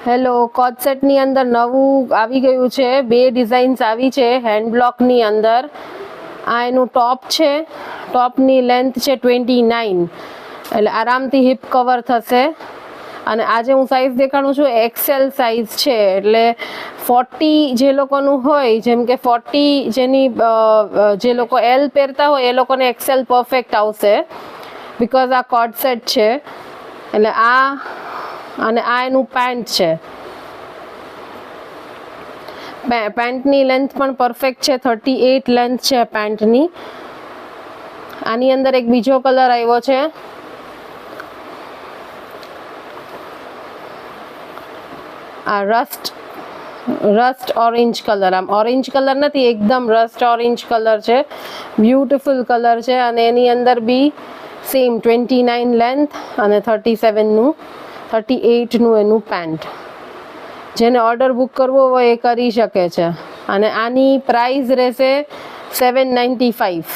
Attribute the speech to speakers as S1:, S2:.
S1: Hello, કોટ સેટની અંદર નવું આવી ગયું છે. બે ડિઝાઇન્સ આવી છે હેન્ડ બ્લોકની અંદર. આ એનું ટોપ છે. ટોપની લેન્થ છે 29, એટલે આરામથી હિપ કવર થશે. અને આજે હું સાઇઝ દેખાડું છું એક્સેલ સાઇઝ છે, એટલે 40 જે લોકોનું હોય, જેમ કે 40 જે લોકો એલ પહેરતા હોય એ લોકોને એક્સેલ પરફેક્ટ આવશે, બિકોઝ આ કોટ સેટ છે. એટલે અને આ એનું પેન્ટ છે. પેન્ટની લેન્થ પણ પરફેક્ટ છે, 38 લેન્થ છે પેન્ટની. આની અંદર એક બીજો કલર આવ્યો છે, આ રસ્ટ ઓરેન્જ કલર. આમ ઓરેન્જ કલર નથી, એકદમ રસ્ટ ઓરેન્જ કલર છે. બ્યુટીફુલ કલર છે. અને એની અંદર બી સેમ 29 લેન્થ અને 38નું એનું પેન્ટ. જેને ઓર્ડર બુક કરવો હોય એ કરી શકે છે. અને આની પ્રાઇસ રહેશે 795.